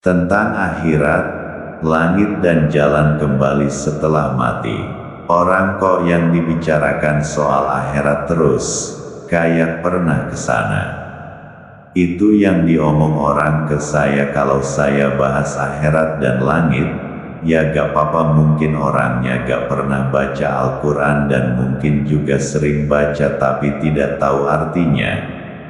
Tentang akhirat, langit dan jalan kembali setelah mati. Orang kok yang dibicarakan soal akhirat terus, kayak pernah kesana. Itu yang diomong orang ke saya kalau saya bahas akhirat dan langit. Ya gak apa-apa, mungkin orangnya gak pernah baca Al-Quran dan mungkin juga sering baca tapi tidak tahu artinya.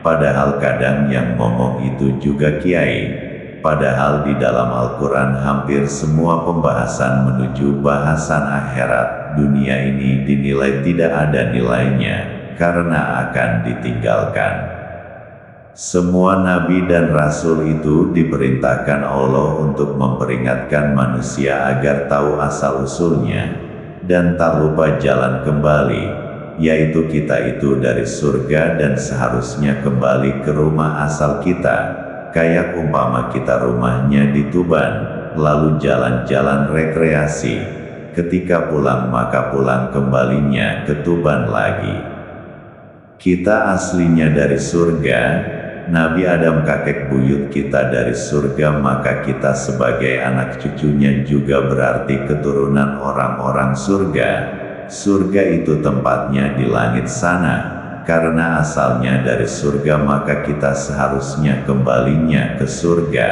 Padahal kadang yang ngomong itu juga kiai. Padahal di dalam Al-Quran hampir semua pembahasan menuju bahasan akhirat. Dunia ini dinilai tidak ada nilainya, karena akan ditinggalkan. Semua nabi dan rasul itu diperintahkan Allah untuk memperingatkan manusia agar tahu asal-usulnya, dan tak lupa jalan kembali, yaitu kita itu dari surga dan seharusnya kembali ke rumah asal kita. Kayak umpama kita rumahnya di Tuban, lalu jalan-jalan rekreasi. Ketika pulang maka pulang kembalinya ke Tuban lagi. Kita aslinya dari surga, Nabi Adam kakek buyut kita dari surga, maka kita sebagai anak cucunya juga berarti keturunan orang-orang surga. Surga itu tempatnya di langit sana. Karena asalnya dari surga maka kita seharusnya kembalinya ke surga.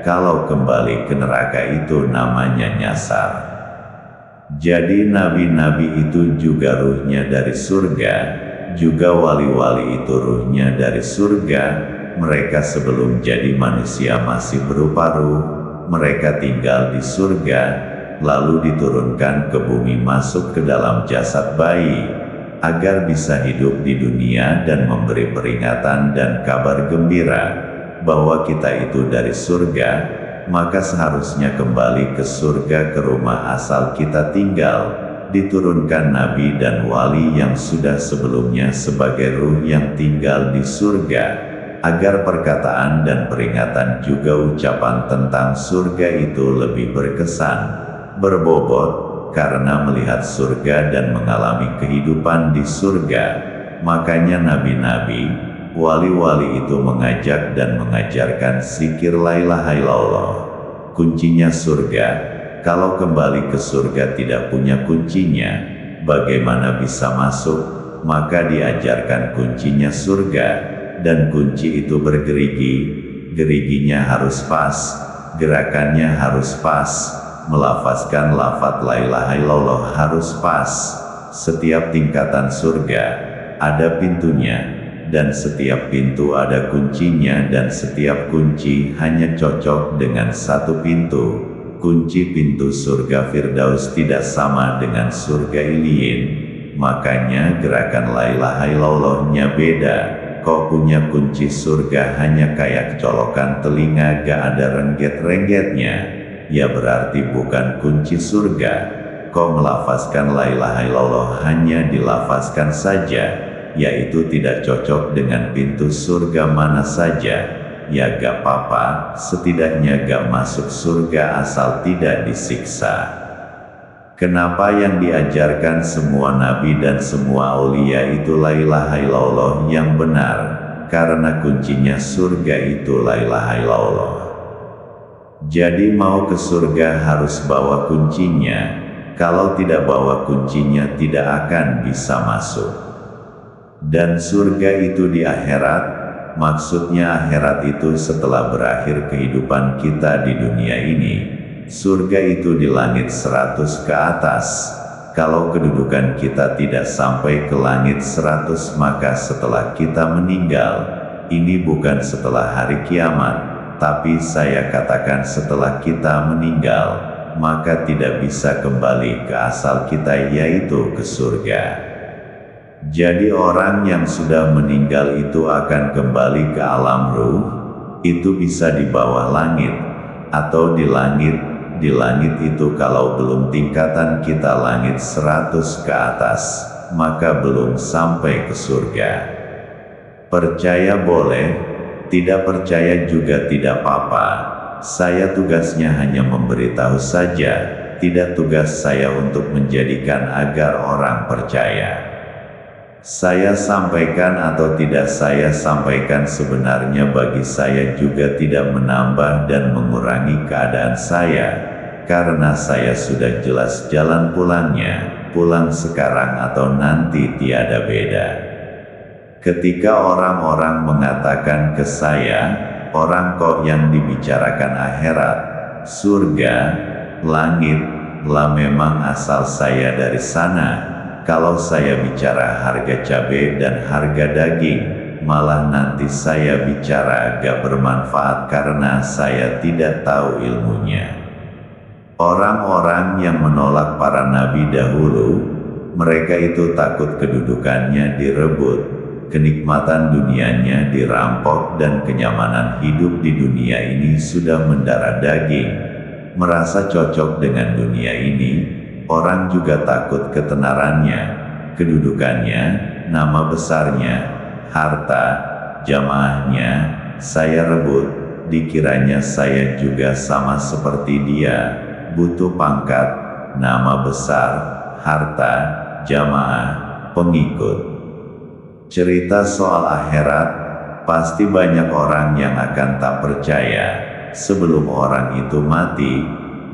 Kalau kembali ke neraka itu namanya nyasar. Jadi nabi-nabi itu juga ruhnya dari surga, juga wali-wali itu ruhnya dari surga. Mereka sebelum jadi manusia masih berupa ruh, mereka tinggal di surga, lalu diturunkan ke bumi masuk ke dalam jasad bayi, agar bisa hidup di dunia dan memberi peringatan dan kabar gembira, bahwa kita itu dari surga, maka seharusnya kembali ke surga ke rumah asal kita tinggal. Diturunkan nabi dan wali yang sudah sebelumnya sebagai ruh yang tinggal di surga, agar perkataan dan peringatan juga ucapan tentang surga itu lebih berkesan, berbobot, karena melihat surga dan mengalami kehidupan di surga. Makanya nabi-nabi, wali-wali itu mengajak dan mengajarkan zikir la ilaha illallah. Kuncinya surga. Kalau kembali ke surga tidak punya kuncinya, bagaimana bisa masuk? Maka diajarkan kuncinya surga, dan kunci itu bergerigi. Geriginya harus pas, gerakannya harus pas, melafazkan lafaz la ilaha illallah harus pas. Setiap tingkatan surga ada pintunya, dan setiap pintu ada kuncinya, dan setiap kunci hanya cocok dengan satu pintu. Kunci pintu surga Firdaus tidak sama dengan surga Iliyin. Makanya gerakan la ilaha illallahnya beda. Kau punya kunci surga hanya kayak colokan telinga gak ada rengget-renggetnya, ya berarti bukan kunci surga. Kau melafazkan la ilaha illallah hanya dilafazkan saja, yaitu tidak cocok dengan pintu surga mana saja. Ya gak apa-apa, setidaknya gak masuk surga asal tidak disiksa. Kenapa yang diajarkan semua nabi dan semua aulia itu la ilaha illallah yang benar? Karena kuncinya surga itu la ilaha illallah. Jadi mau ke surga harus bawa kuncinya. Kalau tidak bawa kuncinya tidak akan bisa masuk. Dan surga itu di akhirat. Maksudnya akhirat itu setelah berakhir kehidupan kita di dunia ini. Surga itu di langit 100 ke atas. Kalau kedudukan kita tidak sampai ke langit 100, maka setelah kita meninggal, ini bukan setelah hari kiamat, tapi saya katakan setelah kita meninggal, maka tidak bisa kembali ke asal kita, yaitu ke surga. Jadi orang yang sudah meninggal itu akan kembali ke alam ruh. Itu bisa di bawah langit atau di langit. Di langit itu kalau belum tingkatan kita langit 100 ke atas, maka belum sampai ke surga. Percaya boleh, tidak percaya juga tidak apa-apa. Saya tugasnya hanya memberitahu saja, tidak tugas saya untuk menjadikan agar orang percaya. Saya sampaikan atau tidak saya sampaikan sebenarnya bagi saya juga tidak menambah dan mengurangi keadaan saya, karena saya sudah jelas jalan pulangnya, pulang sekarang atau nanti tiada beda. Ketika orang-orang mengatakan ke saya, orang kok yang dibicarakan akhirat, surga, langit, lah memang asal saya dari sana. Kalau saya bicara harga cabai dan harga daging, malah nanti saya bicara agak bermanfaat karena saya tidak tahu ilmunya. Orang-orang yang menolak para nabi dahulu, mereka itu takut kedudukannya direbut, kenikmatan dunianya dirampok dan kenyamanan hidup di dunia ini sudah mendarah daging. Merasa cocok dengan dunia ini, orang juga takut ketenarannya, kedudukannya, nama besarnya, harta, jamaahnya, saya rebut, dikiranya saya juga sama seperti dia, butuh pangkat, nama besar, harta, jamaah, pengikut. Cerita soal akhirat, pasti banyak orang yang akan tak percaya, sebelum orang itu mati,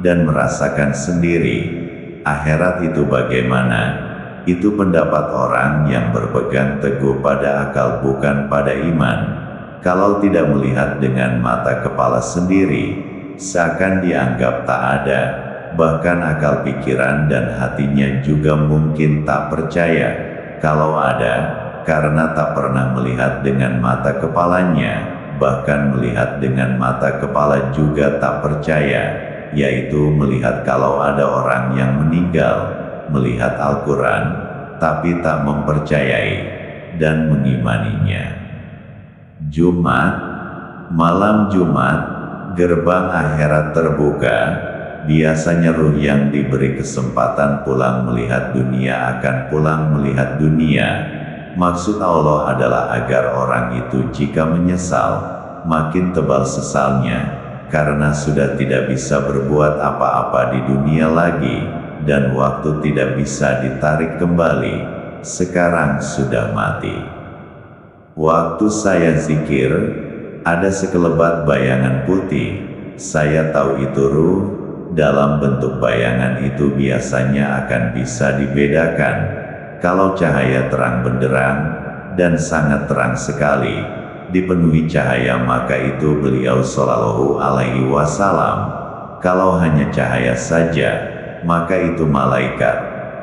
dan merasakan sendiri. Akhirat itu bagaimana? Itu pendapat orang yang berpegang teguh pada akal bukan pada iman. Kalau tidak melihat dengan mata kepala sendiri, seakan dianggap tak ada, bahkan akal pikiran dan hatinya juga mungkin tak percaya. Kalau ada, karena tak pernah melihat dengan mata kepalanya, bahkan melihat dengan mata kepala juga tak percaya. Yaitu melihat kalau ada orang yang meninggal, melihat Al-Quran, tapi tak mempercayai, dan mengimaninya. Jumat, malam Jumat, gerbang akhirat terbuka, biasanya ruh yang diberi kesempatan pulang melihat dunia akan pulang melihat dunia. Maksud Allah adalah agar orang itu jika menyesal, makin tebal sesalnya, karena sudah tidak bisa berbuat apa-apa di dunia lagi, dan waktu tidak bisa ditarik kembali, sekarang sudah mati. Waktu saya zikir, ada sekelebat bayangan putih, saya tahu itu ruh, dalam bentuk bayangan itu biasanya akan bisa dibedakan, kalau cahaya terang benderang, dan sangat terang sekali, dipenuhi cahaya maka itu beliau Shallallahu Alaihi Wasallam. Kalau hanya cahaya saja, maka itu malaikat,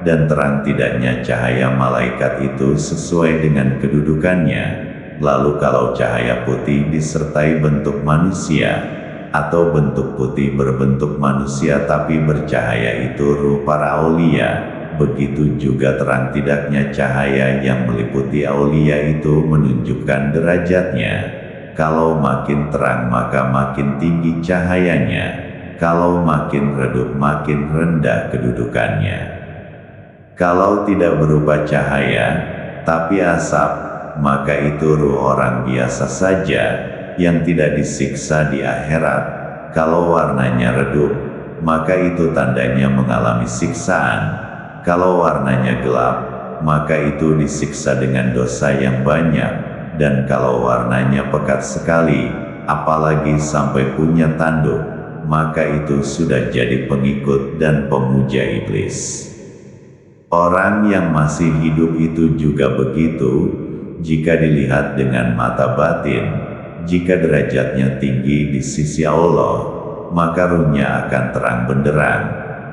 dan terang tidaknya cahaya malaikat itu sesuai dengan kedudukannya. Lalu kalau cahaya putih disertai bentuk manusia, atau bentuk putih berbentuk manusia tapi bercahaya itu ruh para aulia, begitu juga terang tidaknya cahaya yang meliputi aulia itu menunjukkan derajatnya. Kalau makin terang maka makin tinggi cahayanya, kalau makin redup makin rendah kedudukannya. Kalau tidak berupa cahaya, tapi asap, maka itu ruh orang biasa saja, yang tidak disiksa di akhirat. Kalau warnanya redup, maka itu tandanya mengalami siksaan. Kalau warnanya gelap, maka itu disiksa dengan dosa yang banyak, dan kalau warnanya pekat sekali, apalagi sampai punya tanduk, maka itu sudah jadi pengikut dan pemuja iblis. Orang yang masih hidup itu juga begitu, jika dilihat dengan mata batin, jika derajatnya tinggi di sisi Allah, maka ruhnya akan terang benderang.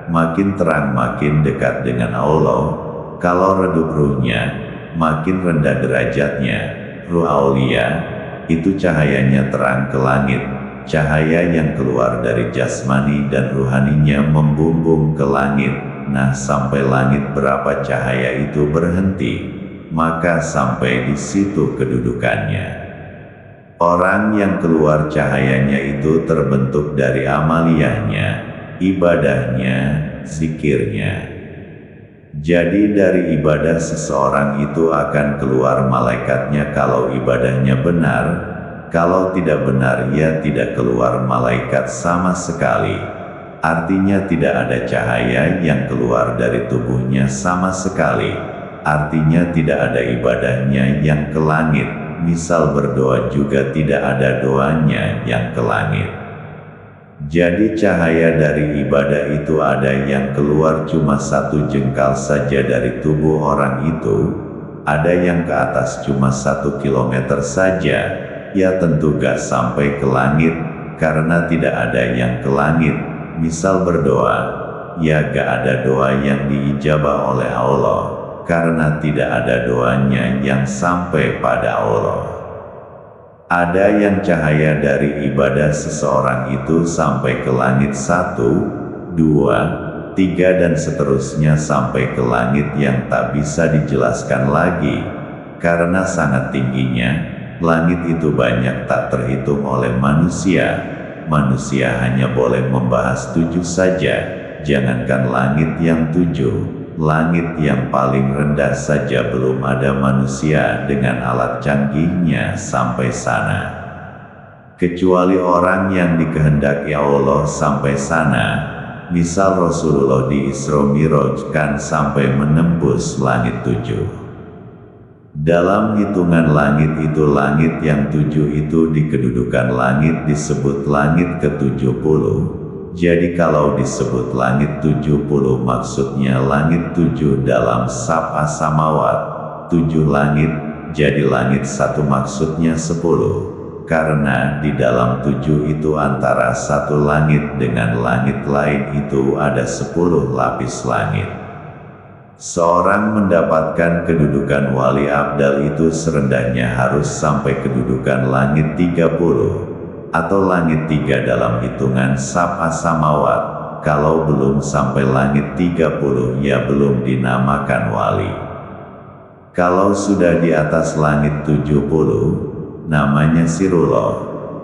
Makin terang makin dekat dengan Allah. Kalau redup ruhnya, makin rendah derajatnya. Ruh aulia, itu cahayanya terang ke langit, cahaya yang keluar dari jasmani dan ruhaninya membumbung ke langit. Nah, sampai langit berapa cahaya itu berhenti, maka sampai di situ kedudukannya. Orang yang keluar cahayanya itu terbentuk dari amaliyahnya, ibadahnya, zikirnya. Jadi dari ibadah seseorang itu akan keluar malaikatnya kalau ibadahnya benar, kalau tidak benar ya tidak keluar malaikat sama sekali. Artinya tidak ada cahaya yang keluar dari tubuhnya sama sekali. artinya tidak ada ibadahnya yang ke langit, misal berdoa juga tidak ada doanya yang ke langit. Jadi cahaya dari ibadah itu ada yang keluar cuma 1 jengkal saja dari tubuh orang itu, ada yang ke atas cuma 1 kilometer saja, ya tentu gak sampai ke langit, karena tidak ada yang ke langit, misal berdoa, ya gak ada doa yang diijabah oleh Allah, karena tidak ada doanya yang sampai pada Allah. Ada yang cahaya dari ibadah seseorang itu sampai ke langit 1, 2, 3 dan seterusnya sampai ke langit yang tak bisa dijelaskan lagi, karena sangat tingginya, langit itu banyak tak terhitung oleh manusia. Manusia hanya boleh membahas 7 saja, jangankan langit yang 7. Langit yang paling rendah saja belum ada manusia dengan alat canggihnya sampai sana. Kecuali orang yang dikehendaki Allah sampai sana, misal Rasulullah di Isra Miraj kan sampai menembus langit 7. Dalam hitungan langit itu langit yang 7 itu di kedudukan langit disebut langit ke-70. Jadi kalau disebut langit 70 maksudnya langit 7 dalam Sab'a Samawat, 7 langit, jadi langit 1 maksudnya 10. Karena di dalam 7 itu antara 1 langit dengan langit lain itu ada 10 lapis langit. Seorang mendapatkan kedudukan wali abdal itu serendahnya harus sampai kedudukan langit 30. Atau langit 3 dalam hitungan Sab'a Samawat. Kalau belum sampai langit 30 ya belum dinamakan wali. Kalau sudah di atas langit 70, namanya sirullah,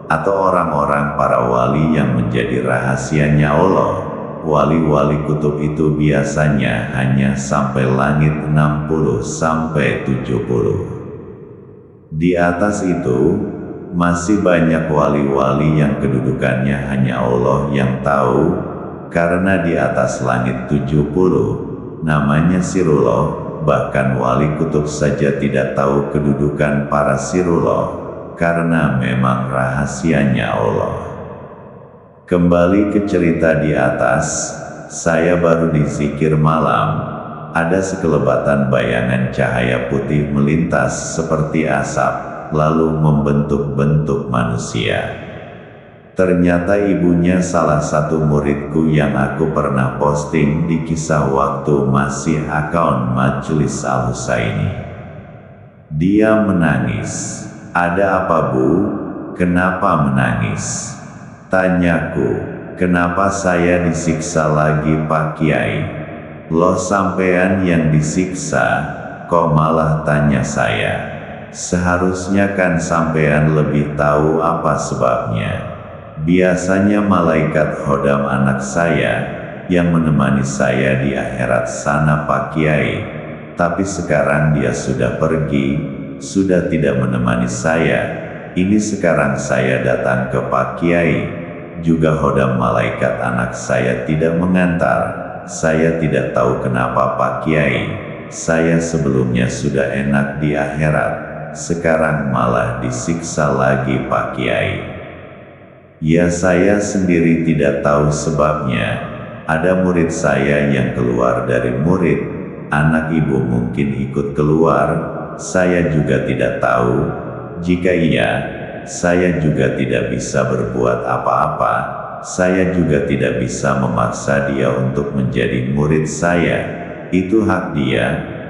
atau orang-orang para wali yang menjadi rahasianya Allah. Wali-wali kutub itu biasanya hanya sampai langit 60 sampai 70. Di atas itu masih banyak wali-wali yang kedudukannya hanya Allah yang tahu, karena di atas langit 70, namanya sirullah, bahkan wali kutub saja tidak tahu kedudukan para sirullah, karena memang rahasianya Allah. Kembali ke cerita di atas, saya baru di zikir malam, ada sekelebatan bayangan cahaya putih melintas seperti asap, lalu membentuk-bentuk manusia. Ternyata ibunya salah satu muridku yang aku pernah posting di kisah waktu masih akun Majelis Al-Husaini. Dia menangis. Ada apa bu? Kenapa menangis? Tanyaku, kenapa saya disiksa lagi Pak Kiai? Loh sampean yang disiksa, kok malah tanya saya? Seharusnya kan sampean lebih tahu apa sebabnya. Biasanya malaikat khodam anak saya, yang menemani saya di akhirat sana Pak Kiai. Tapi sekarang dia sudah pergi, sudah tidak menemani saya. Ini sekarang saya datang ke Pak Kiai. Juga khodam malaikat anak saya tidak mengantar. Saya tidak tahu kenapa Pak Kiai. Saya sebelumnya sudah enak di akhirat. Sekarang malah disiksa lagi Pak Kiai. Ya saya sendiri tidak tahu sebabnya. Ada murid saya yang keluar dari murid, anak ibu mungkin ikut keluar, saya juga tidak tahu. Jika iya, saya juga tidak bisa berbuat apa-apa. Saya juga tidak bisa memaksa dia untuk menjadi murid saya. Itu hak dia,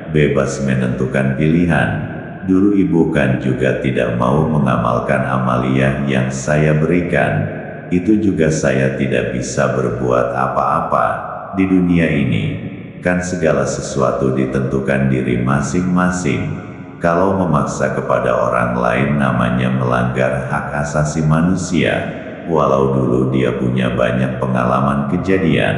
bebas menentukan pilihan. Dulu ibu kan juga tidak mau mengamalkan amaliyah yang saya berikan. Itu juga saya tidak bisa berbuat apa-apa. Di dunia ini, kan segala sesuatu ditentukan diri masing-masing. Kalau memaksa kepada orang lain namanya melanggar hak asasi manusia. Walau dulu dia punya banyak pengalaman kejadian,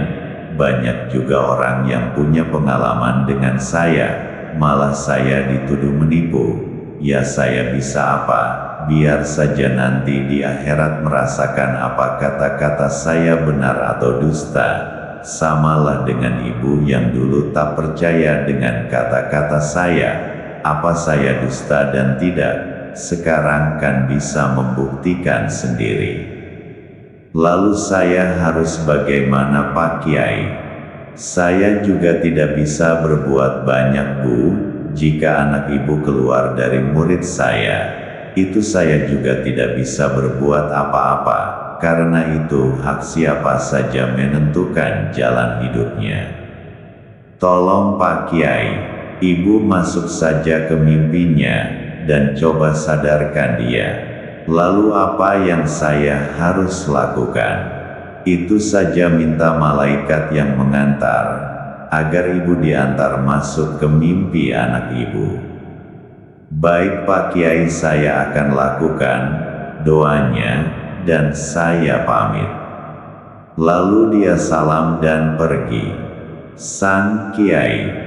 banyak juga orang yang punya pengalaman dengan saya. Malah saya dituduh menipu. Ya saya bisa apa? Biar saja nanti di akhirat merasakan apa kata-kata saya benar atau dusta. samalah dengan ibu yang dulu tak percaya dengan kata-kata saya. Apa saya dusta dan tidak? Sekarang kan bisa membuktikan sendiri. Lalu saya harus bagaimana, Pak Kiai? Saya juga tidak bisa berbuat banyak, Bu. Jika anak ibu keluar dari murid saya, itu saya juga tidak bisa berbuat apa-apa, karena itu hak siapa saja menentukan jalan hidupnya. Tolong Pak Kiai, ibu masuk saja ke mimpinya, dan coba sadarkan dia. Lalu apa yang saya harus lakukan? Itu saja, minta malaikat yang mengantar, agar ibu diantar masuk ke mimpi anak ibu. Baik Pak Kiai, saya akan lakukan doanya, dan saya pamit. Lalu dia salam dan pergi. Sang Kiai